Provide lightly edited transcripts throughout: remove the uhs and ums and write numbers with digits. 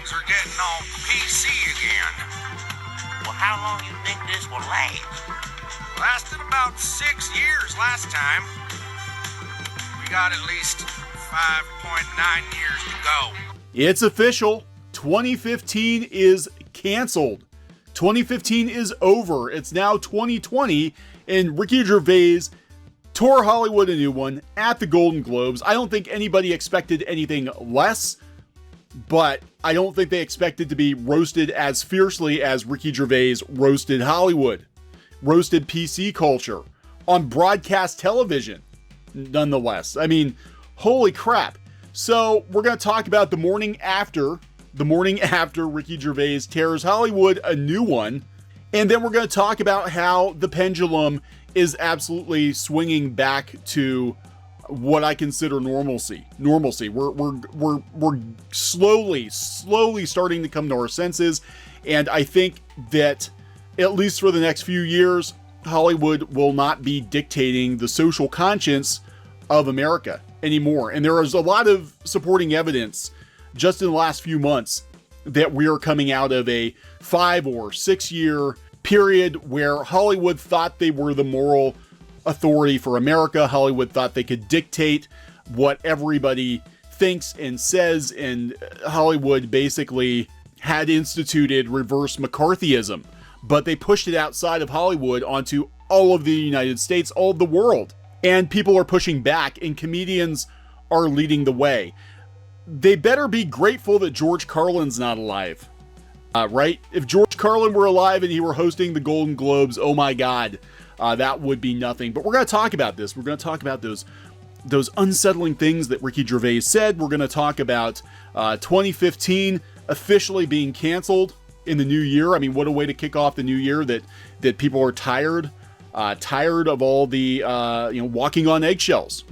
things are getting all PC again. Well, how long you think this will last? Lasted about 6 years last time. We got at least 5.9 years to go. It's official. 2015 is canceled. 2015 is over. It's now 2020, and Ricky Gervais tore Hollywood a new one at the Golden Globes. I don't think anybody expected anything less, but I don't think they expected to be roasted as fiercely as Ricky Gervais roasted Hollywood, roasted PC culture on broadcast television, nonetheless. I mean, holy crap. So we're going to talk about the morning after Ricky Gervais tears Hollywood a new one. And then we're going to talk about how the pendulum is absolutely swinging back to what I consider normalcy. We're slowly starting to come to our senses. And I think that at least for the next few years, Hollywood will not be dictating the social conscience of America anymore. And there is a lot of supporting evidence just in the last few months that we are coming out of a 5 or 6 year period where Hollywood thought they were the moral authority for America. Hollywood thought they could dictate what everybody thinks and says, and Hollywood basically had instituted reverse McCarthyism, but they pushed it outside of Hollywood onto all of the United States, all of the world. And people are pushing back, and comedians are leading the way. They better be grateful that George Carlin's not alive, right? If George Carlin were alive and he were hosting the Golden Globes, oh my God, that would be nothing. But we're going to talk about this. We're going to talk about those unsettling things that Ricky Gervais said. We're going to talk about 2015 officially being canceled in the new year. I mean, what a way to kick off the new year that people are tired of all the, walking on eggshells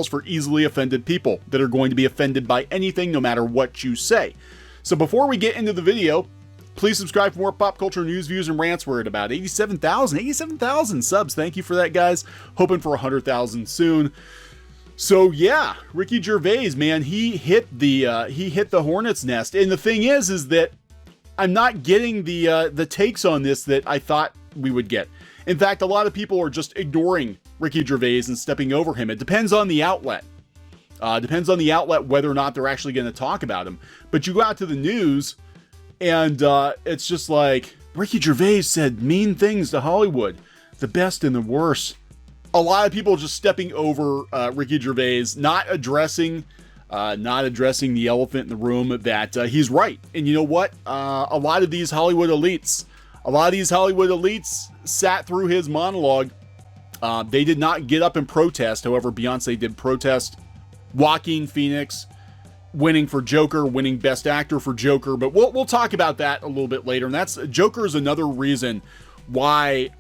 for easily offended people that are going to be offended by anything, no matter what you say. So before we get into the video, please subscribe for more pop culture news, views, and rants. We're at about 87,000 subs. Thank you for that, guys. Hoping for 100,000 soon. So yeah, Ricky Gervais, man, he hit the hornet's nest. And the thing is that I'm not getting the takes on this that I thought we would get. In fact, a lot of people are just ignoring Ricky Gervais and stepping over him. It depends on the outlet. Whether or not they're actually going to talk about him. But you go out to the news, and it's just like, Ricky Gervais said mean things to Hollywood, the best and the worst. A lot of people just stepping over Ricky Gervais, not addressing the elephant in the room that he's right. And you know what? A lot of these Hollywood elites sat through his monologue. They did not get up and protest. However, Beyonce did protest Joaquin Phoenix winning for Joker, winning Best Actor for Joker. But we'll talk about that a little bit later. And Joker is another reason why,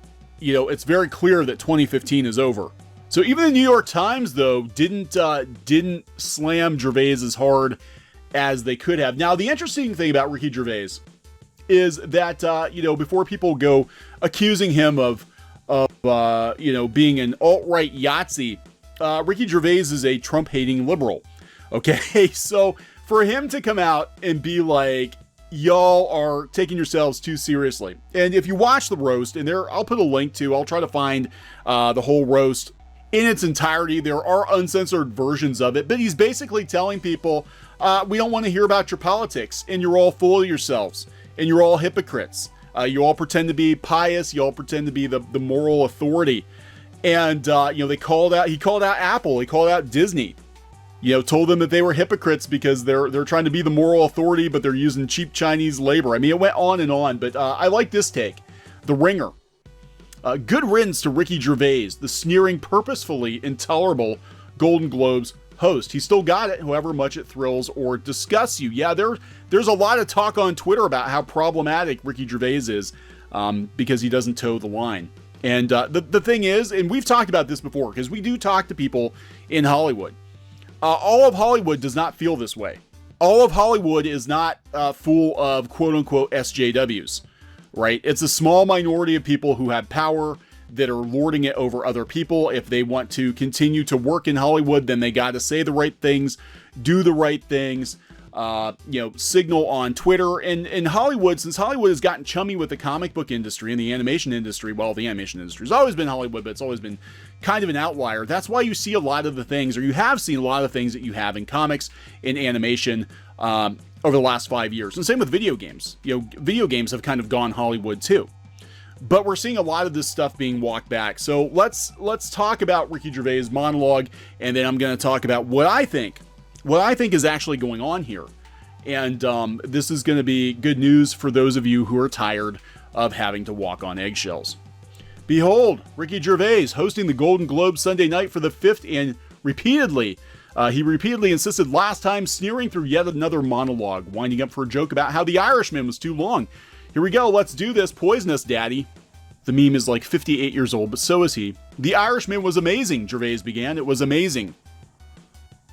it's very clear that 2015 is over. So even the New York Times, though, didn't slam Gervais as hard as they could have. Now, the interesting thing about Ricky Gervais is that, before people go accusing him of being an alt-right Yahtzee, Ricky Gervais is a Trump-hating liberal. Okay, so for him to come out and be like, y'all are taking yourselves too seriously. And if you watch the roast, and I'll put a link to, I'll try to find the whole roast in its entirety. There are uncensored versions of it, but he's basically telling people, we don't want to hear about your politics, and you're all full of yourselves. And you're all hypocrites. You all pretend to be pious. You all pretend to be the moral authority. And, he called out Apple. He called out Disney. Told them that they were hypocrites because they're trying to be the moral authority, but they're using cheap Chinese labor. I mean, it went on and on, but I like this take. The Ringer. Good riddance to Ricky Gervais, the sneering, purposefully intolerable Golden Globes host. He still got it, however much it thrills or disgusts you. Yeah, there's a lot of talk on Twitter about how problematic Ricky Gervais is because he doesn't toe the line. And the thing is, and we've talked about this before, because we do talk to people in Hollywood. All of Hollywood does not feel this way. All of Hollywood is not full of quote-unquote SJWs, right? It's a small minority of people who have power that are lording it over other people. If they want to continue to work in Hollywood, then they got to say the right things, do the right things. signal on Twitter. And in Hollywood, since Hollywood has gotten chummy with the comic book industry and the animation industry, well, the animation industry has always been Hollywood, but it's always been kind of an outlier. That's why you see a lot of the things, or you have seen a lot of things that you have in comics, in animation, over the last 5 years. And same with video games. Video games have kind of gone Hollywood too. But we're seeing a lot of this stuff being walked back. So let's talk about Ricky Gervais' monologue, and then I'm going to talk about what I think is actually going on here. And this is going to be good news for those of you who are tired of having to walk on eggshells. Behold, Ricky Gervais hosting the Golden Globe Sunday night for the 5th, and he repeatedly insisted last time, sneering through yet another monologue, winding up for a joke about how The Irishman was too long. Here we go, let's do this, poisonous daddy. The meme is like 58 years old, but so is he. The Irishman was amazing, Gervais began. It was amazing.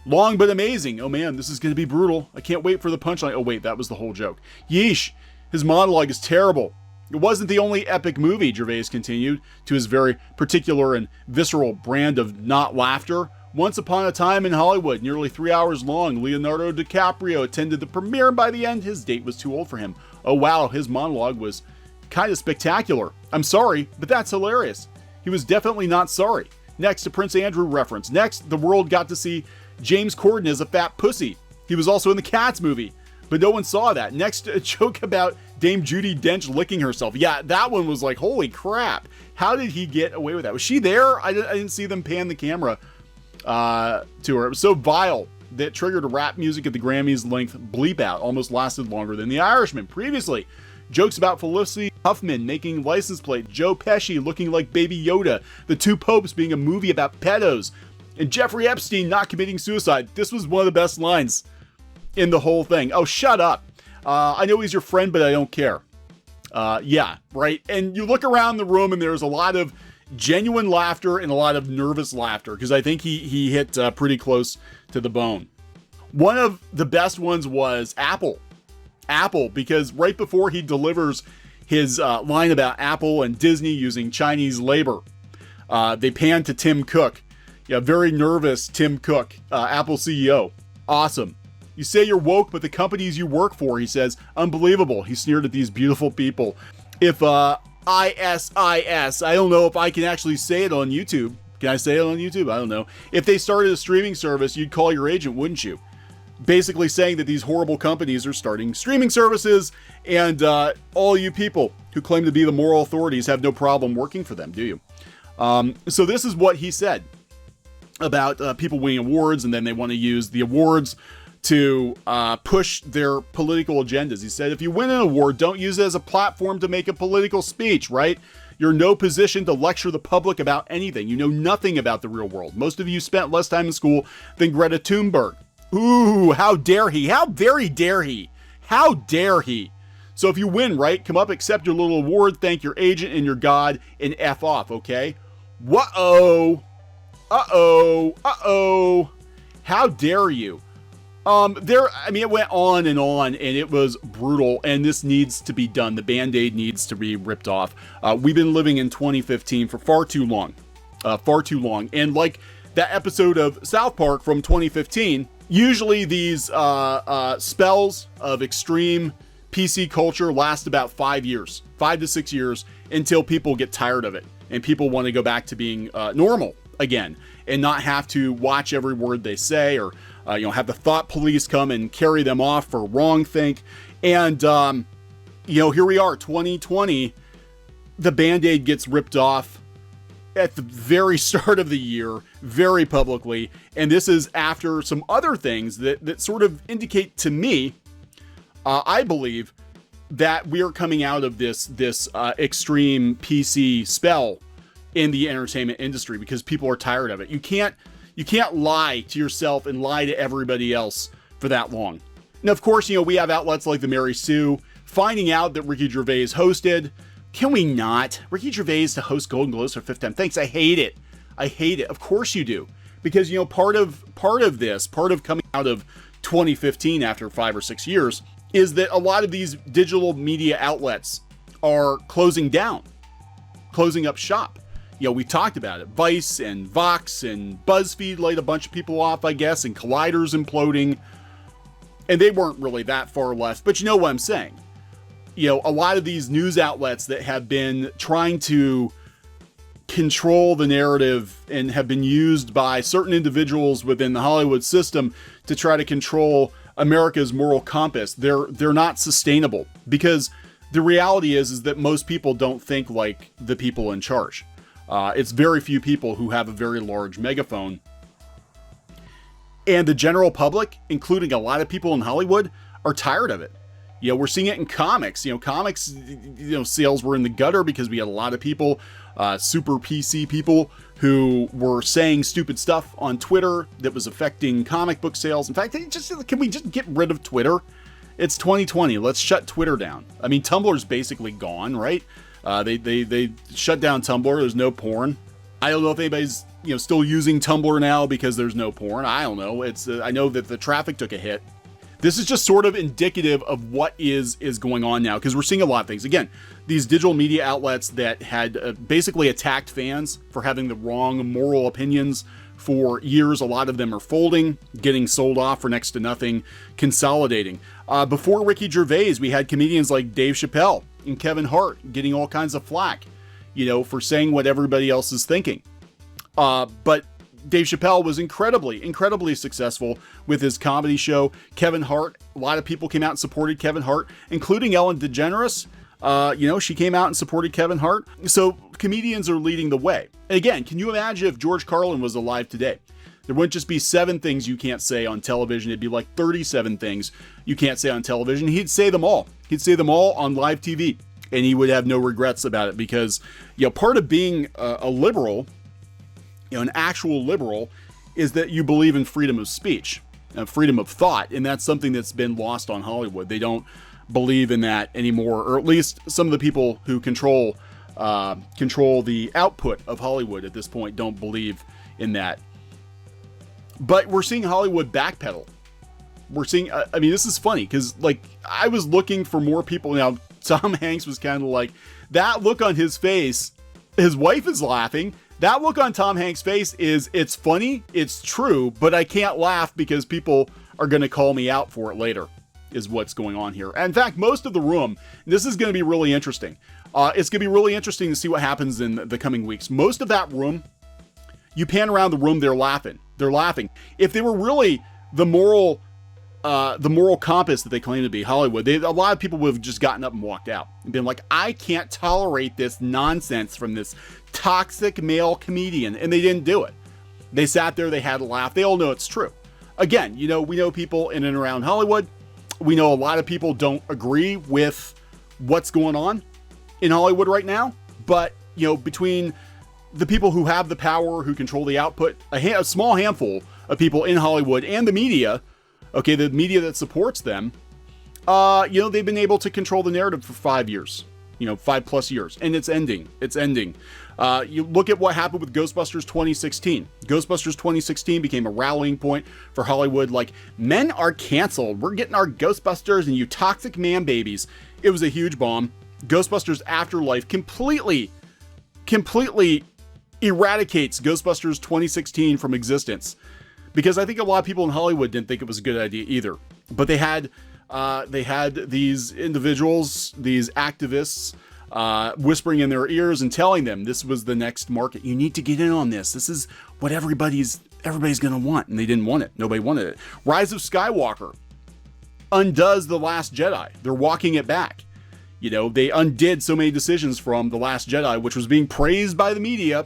Long but amazing. Oh man, this is going to be brutal. I can't wait for the punchline. Oh wait, that was the whole joke. Yeesh, his monologue is terrible. It wasn't the only epic movie, Gervais continued, to his very particular and visceral brand of not laughter. Once Upon a Time in Hollywood, nearly 3 hours long, Leonardo DiCaprio attended the premiere, and by the end, his date was too old for him. Oh wow, his monologue was kind of spectacular. I'm sorry, but that's hilarious. He was definitely not sorry. Next, a Prince Andrew reference. Next, the world got to see James Corden as a fat pussy. He was also in the Cats movie, but no one saw that. Next, a joke about Dame Judi Dench licking herself. Yeah, that one was like, holy crap. How did he get away with that? Was she there? I didn't see them pan the camera to her. It was so vile that triggered a rap music at the Grammys length bleep out. Almost lasted longer than The Irishman. Previously, jokes about Felicity Huffman making license plate, Joe Pesci looking like Baby Yoda, The Two Popes being a movie about pedos, and Jeffrey Epstein not committing suicide. This was one of the best lines in the whole thing. Oh, shut up. I know he's your friend, but I don't care. Yeah, right? And you look around the room and there's a lot of genuine laughter and a lot of nervous laughter, because I think he hit pretty close to the bone. One of the best ones was Apple, because right before he delivers his line about Apple and Disney using Chinese labor, they pan to Tim Cook. Yeah, very nervous Tim Cook, Apple CEO. Awesome. You say you're woke, but the companies you work for, he says, unbelievable. He sneered at these beautiful people. If ISIS, I don't know if I can actually say it on YouTube. Can I say it on YouTube? I don't know. If they started a streaming service, you'd call your agent, wouldn't you? Basically saying that these horrible companies are starting streaming services, and all you people who claim to be the moral authorities have no problem working for them, do you? So this is what he said about people winning awards, and then they want to use the awards to push their political agendas. He said, if you win an award, don't use it as a platform to make a political speech, right? You're in no position to lecture the public about anything. You know nothing about the real world. Most of you spent less time in school than Greta Thunberg. Ooh, how dare he? How very dare he? How dare he? So if you win, right, come up, accept your little award, thank your agent and your God, and F off, okay? Whoa. Uh-oh. How dare you? It went on, and it was brutal, and this needs to be done. The Band-Aid needs to be ripped off. We've been living in 2015 for far too long. And like that episode of South Park from 2015, usually these spells of extreme PC culture last about 5 years, 5 to 6 years, until people get tired of it, and people want to go back to being normal again, and not have to watch every word they say, or have the thought police come and carry them off for wrongthink. And, here we are, 2020, the Band-Aid gets ripped off at the very start of the year, very publicly. And this is after some other things that sort of indicate to me, I believe, that we are coming out of this extreme PC spell in the entertainment industry, because people are tired of it. You can't lie to yourself and lie to everybody else for that long. Now, of course, we have outlets like the Mary Sue finding out that Ricky Gervais hosted. Can we not? Ricky Gervais to host Golden Globes for 5th time. Thanks, I hate it. Of course you do. Because, part of coming out of 2015 after 5 or 6 years is that a lot of these digital media outlets are closing up shop. We talked about it. Vice and Vox and BuzzFeed laid a bunch of people off, I guess, and Collider's imploding. And they weren't really that far left, but you know what I'm saying. You know, a lot of these news outlets that have been trying to control the narrative and have been used by certain individuals within the Hollywood system to try to control America's moral compass, they're not sustainable, because the reality is that most people don't think like the people in charge. It's very few people who have a very large megaphone. And the general public, including a lot of people in Hollywood, are tired of it. You know, we're seeing it in comics. You know, comics, sales were in the gutter because we had a lot of people, super PC people, who were saying stupid stuff on Twitter that was affecting comic book sales. In fact, can we just get rid of Twitter? It's 2020. Let's shut Twitter down. I mean, Tumblr's basically gone, right? They shut down Tumblr. There's no porn. I don't know if anybody's still using Tumblr now because there's no porn. I don't know. I know that the traffic took a hit. This is just sort of indicative of what is going on now, because we're seeing a lot of things. Again, these digital media outlets that had basically attacked fans for having the wrong moral opinions for years. A lot of them are folding, getting sold off for next to nothing, consolidating. Before Ricky Gervais, we had comedians like Dave Chappelle and Kevin Hart getting all kinds of flack, for saying what everybody else is thinking. But Dave Chappelle was incredibly successful with his comedy show. Kevin Hart, a lot of people came out and supported Kevin Hart, including Ellen DeGeneres. She came out and supported Kevin Hart. So comedians are leading the way. And again, can you imagine if George Carlin was alive today? There wouldn't just be 7 things you can't say on television. It'd be like 37 things you can't say on television. He'd say them all. He'd say them all on live TV, and he would have no regrets about it, because, part of being a liberal, an actual liberal, is that you believe in freedom of speech, freedom of thought, and that's something that's been lost on Hollywood. They don't believe in that anymore, or at least some of the people who control the output of Hollywood at this point don't believe in that. But we're seeing Hollywood backpedal. We're seeing, this is funny, because I was looking for more people. Now, Tom Hanks was kind of like, that look on his face, his wife is laughing. That look on Tom Hanks' face is, it's funny, it's true, but I can't laugh because people are going to call me out for it later, is what's going on here. And in fact, most of the room, this is going to be really interesting. It's going to be really interesting to see what happens in the coming weeks. Most of that room, you pan around the room, they're laughing. They're laughing. If they were really the moral compass that they claim to be, Hollywood, a lot of people would have just gotten up and walked out and been like, I can't tolerate this nonsense from this toxic male comedian. And they didn't do it. They sat there, they had a laugh. They all know it's true. Again, we know people in and around Hollywood. We know a lot of people don't agree with what's going on in Hollywood right now. But, between the people who have the power, who control the output, a small handful of people in Hollywood, and the media, the media that supports them, they've been able to control the narrative for 5 years, 5+ years, and it's ending. It's ending. You look at what happened with Ghostbusters 2016. Ghostbusters 2016 became a rallying point for Hollywood. Like, men are canceled. We're getting our Ghostbusters, and you toxic man babies. It was a huge bomb. Ghostbusters Afterlife completely eradicates Ghostbusters 2016 from existence, because I think a lot of people in Hollywood didn't think it was a good idea either. But they had these individuals, these activists, whispering in their ears and telling them this was the next market. You need to get in on this. This is what everybody's going to want. And they didn't want it. Nobody wanted it. Rise of Skywalker undoes The Last Jedi. They're walking it back. They undid so many decisions from The Last Jedi, which was being praised by the media.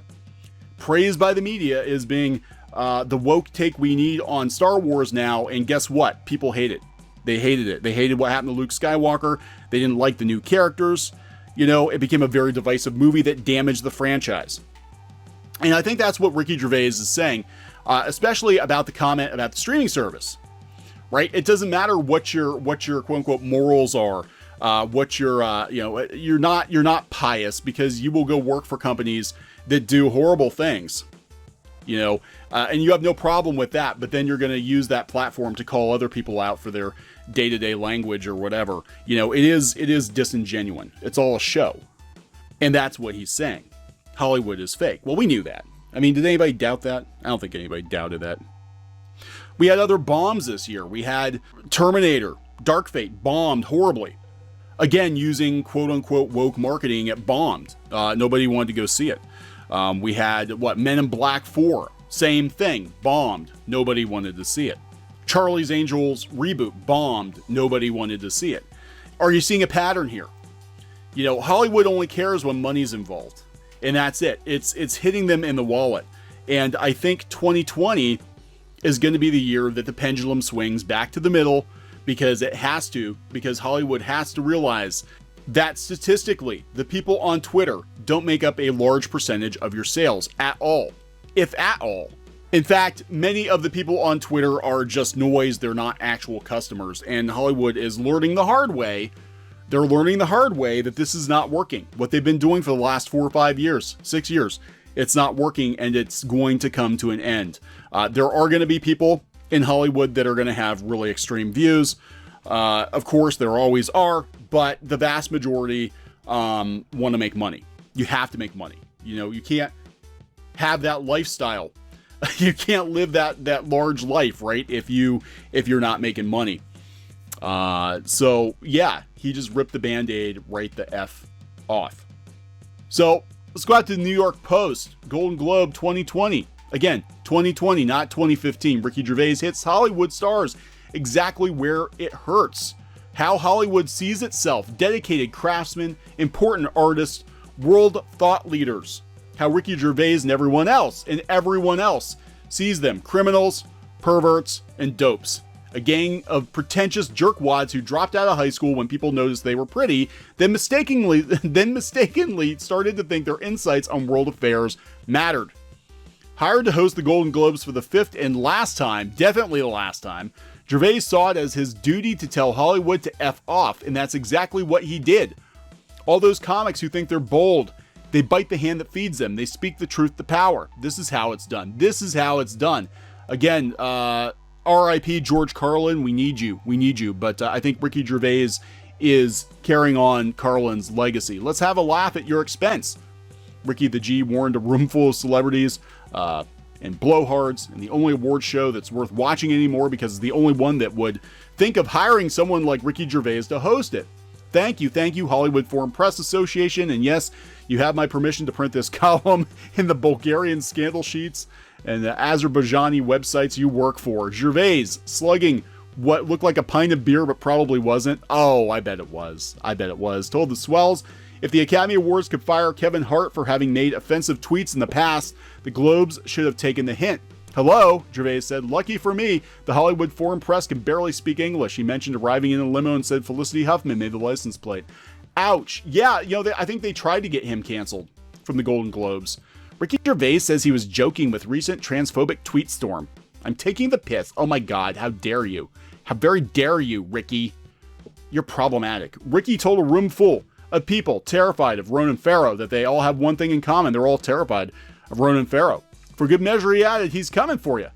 Praised by the media as being the woke take we need on Star Wars now. And guess what? People hate it. They hated it. They hated what happened to Luke Skywalker. They didn't like the new characters. It became a very divisive movie that damaged the franchise. And I think that's what Ricky Gervais is saying, especially about the comment about the streaming service, right? It doesn't matter what your quote unquote morals are, what your, you're not pious, because you will go work for companies that do horrible things, and you have no problem with that, but then you're going to use that platform to call other people out for their day-to-day language or whatever. It is disingenuous. It's all a show. And that's what he's saying. Hollywood is fake. Well, we knew that. Did anybody doubt that? I don't think anybody doubted that. We had other bombs this year. We had Terminator, Dark Fate, bombed horribly. Again, using quote-unquote woke marketing, it bombed. Nobody wanted to go see it. We had, Men in Black 4, same thing, bombed. Nobody wanted to see it. Charlie's Angels reboot, bombed. Nobody wanted to see it. Are you seeing a pattern here? Hollywood only cares when money's involved. And that's it. It's hitting them in the wallet. And I think 2020 is going to be the year that the pendulum swings back to the middle, because it has to, because Hollywood has to realize that statistically, the people on Twitter don't make up a large percentage of your sales at all, if at all. In fact, many of the people on Twitter are just noise. They're not actual customers. And Hollywood is learning the hard way. They're learning the hard way that this is not working. What they've been doing for the last 4 or 5 years, 6 years, it's not working, and it's going to come to an end. There are going to be people in Hollywood that are going to have really extreme views. Of course, there always are, but the vast majority want to make money. You have to make money. You can't have that lifestyle. You can't live that large life, right? If you're not making money. So yeah, he just ripped the Band-Aid right the F off. So let's go out to the New York Post, Golden Globe 2020. Again, 2020, not 2015. Ricky Gervais hits Hollywood stars exactly where it hurts. How Hollywood sees itself, dedicated craftsmen, important artists, world thought leaders. How Ricky Gervais and everyone else sees them, criminals, perverts, and dopes. A gang of pretentious jerkwads who dropped out of high school when people noticed they were pretty, then mistakenly started to think their insights on world affairs mattered. Hired to host the Golden Globes for the 5th and last time, definitely the last time, Gervais saw it as his duty to tell Hollywood to F off, and that's exactly what he did. All those comics who think they're bold, they bite the hand that feeds them. They speak the truth to power. This is how it's done. This is how it's done. Again, R.I.P. George Carlin, we need you. We need you. But I think Ricky Gervais is carrying on Carlin's legacy. Let's have a laugh at your expense. Ricky the G warned a room full of celebrities and blowhards, and the only award show that's worth watching anymore because it's the only one that would think of hiring someone like Ricky Gervais to host it. Thank you, Hollywood Foreign Press Association, and yes, you have my permission to print this column in the Bulgarian scandal sheets and the Azerbaijani websites you work for. Gervais slugging what looked like a pint of beer but probably wasn't. Oh, I bet it was. Told the swells, if the Academy Awards could fire Kevin Hart for having made offensive tweets in the past, the Globes should have taken the hint. Hello, Gervais said. Lucky for me, the Hollywood Foreign Press can barely speak English. He mentioned arriving in a limo and said Felicity Huffman made the license plate. Ouch. Yeah, I think they tried to get him canceled from the Golden Globes. Ricky Gervais says he was joking with recent transphobic tweet storm. I'm taking the piss. Oh my God, how dare you? How very dare you, Ricky? You're problematic. Ricky told a room full of people terrified of Ronan Farrow that they all have one thing in common. They're all terrified of Ronan Farrow. For good measure, he added, he's coming for you.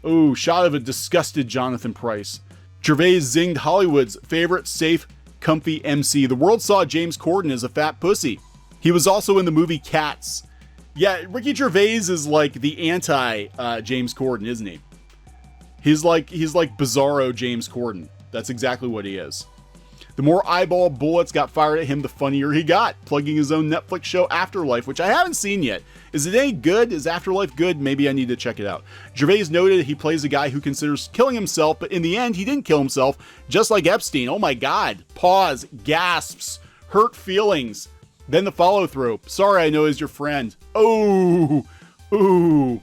Ooh, shot of a disgusted Jonathan Pryce. Gervais zinged Hollywood's favorite safe, comfy MC. The world saw James Corden as a fat pussy. He was also in the movie Cats. Yeah, Ricky Gervais is like the anti James Corden, isn't he? He's like bizarro James Corden. That's exactly what he is. The more eyeball bullets got fired at him, the funnier he got, plugging his own Netflix show Afterlife, which I haven't seen yet. Is it any good? Is Afterlife good? Maybe I need to check it out. Gervais noted he plays a guy who considers killing himself, but in the end, he didn't kill himself, just like Epstein. Oh my God. Pause. Gasps. Hurt feelings. Then the follow-through. Sorry, I know he's your friend. Oh. Ooh.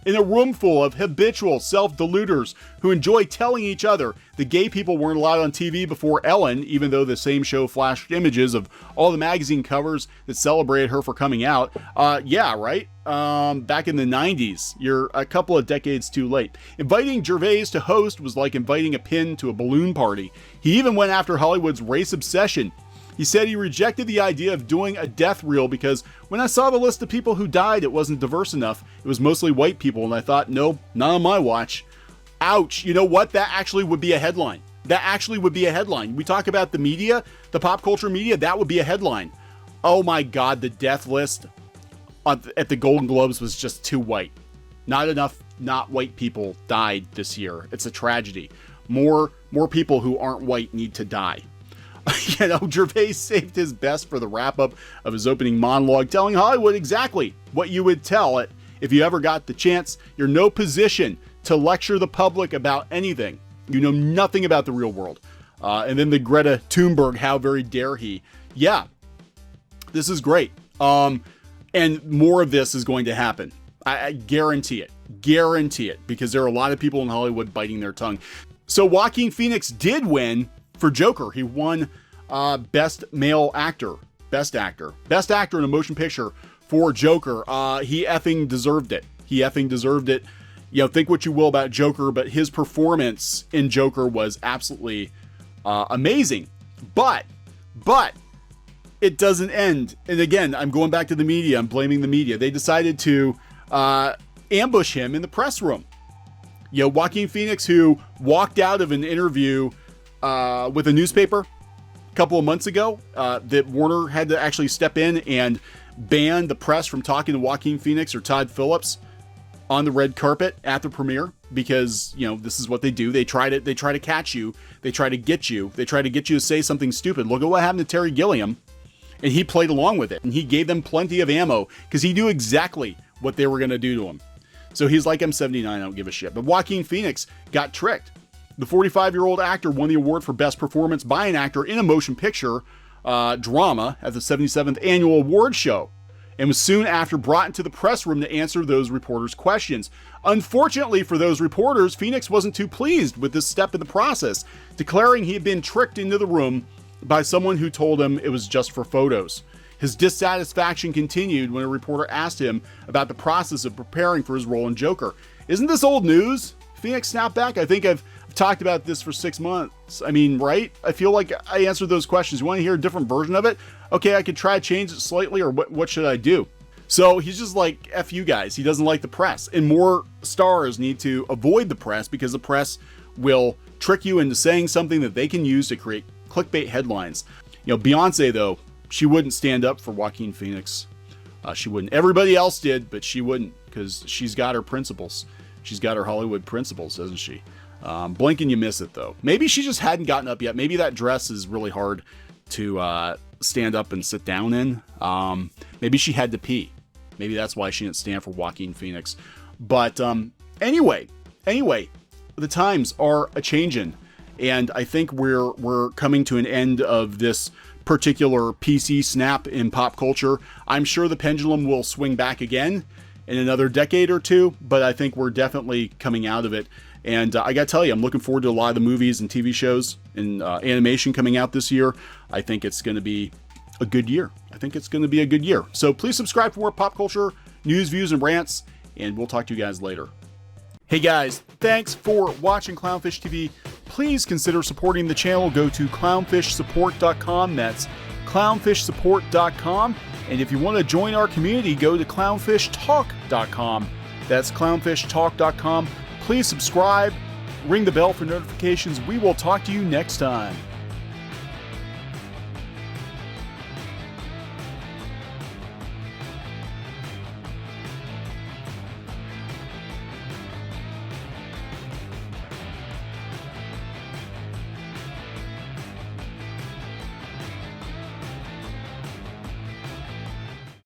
In a room full of habitual self-deluders who enjoy telling each other the gay people weren't allowed on TV before Ellen, even though the same show flashed images of all the magazine covers that celebrated her for coming out. Yeah, right? Back in the 90s. You're a couple of decades too late. Inviting Gervais to host was like inviting a pin to a balloon party. He even went after Hollywood's race obsession. He said he rejected the idea of doing a death reel because when I saw the list of people who died, it wasn't diverse enough. It was mostly white people, and I thought, no, not on my watch. Ouch. You know what? That actually would be a headline. We talk about the media, the pop culture media, that would be a headline. Oh my God, the death list at the Golden Globes was just too white. Not enough not white people died this year. It's a tragedy. More people who aren't white need to die. You know, Gervais saved his best for the wrap-up of his opening monologue, telling Hollywood exactly what you would tell it if you ever got the chance. You're no position to lecture the public about anything. You know nothing about the real world. And then the Greta Thunberg, how very dare he. Yeah, this is great. And more of this is going to happen. I guarantee it. Guarantee it. Because there are a lot of people in Hollywood biting their tongue. So Joaquin Phoenix did win for Joker. He won Best Male Actor. Best Actor in a Motion Picture for Joker. He effing deserved it. He effing deserved it. You know, think what you will about Joker, but his performance in Joker was absolutely amazing. But it doesn't end. And again, I'm going back to the media. I'm blaming the media. They decided to ambush him in the press room. You know, Joaquin Phoenix, who walked out of an interview with a newspaper a couple of months ago, that Warner had to actually step in and ban the press from talking to Joaquin Phoenix or Todd Phillips on the red carpet at the premiere, because, you know, this is what they do. They try to catch you. They try to get you. They try to get you to say something stupid. Look at what happened to Terry Gilliam, and he played along with it, and he gave them plenty of ammo because he knew exactly what they were going to do to him. So he's like, I'm 79, I don't give a shit. But Joaquin Phoenix got tricked. The 45-year-old actor won the award for Best Performance by an Actor in a Motion Picture Drama at the 77th Annual Award Show, and was soon after brought into the press room to answer those reporters' questions. Unfortunately for those reporters, Phoenix wasn't too pleased with this step in the process, declaring he had been tricked into the room by someone who told him it was just for photos. His dissatisfaction continued when a reporter asked him about the process of preparing for his role in Joker. Isn't this old news? Phoenix snapped back. I think I've talked about this for 6 months. I mean, right? I feel like I answered those questions. You want to hear a different version of it? Okay, I could try to change it slightly, or what should I do? So he's just like, F you guys. He doesn't like the press. And more stars need to avoid the press, because the press will trick you into saying something that they can use to create clickbait headlines. You know, Beyonce, though, she wouldn't stand up for Joaquin Phoenix. She wouldn't. Everybody else did, but she wouldn't, because she's got her principles. She's got her Hollywood principles, doesn't she? Blink and you miss it, though. Maybe she just hadn't gotten up yet. Maybe that dress is really hard to stand up and sit down in. Maybe she had to pee. Maybe that's why she didn't stand for Joaquin Phoenix. But anyway, the times are a-changin', and I think we're coming to an end of this particular PC snap in pop culture. I'm sure the pendulum will swing back again in another decade or two, but I think we're definitely coming out of it. And I gotta tell you, I'm looking forward to a lot of the movies and TV shows and animation coming out this year. I think it's going to be a good year. So please subscribe for more pop culture news, views, and rants, and we'll talk to you guys later. Hey guys, thanks for watching Clownfish TV. Please consider supporting the channel. Go to clownfishsupport.com. That's clownfishsupport.com. And if you want to join our community, go to clownfishtalk.com. That's clownfishtalk.com. Please subscribe, ring the bell for notifications. We will talk to you next time.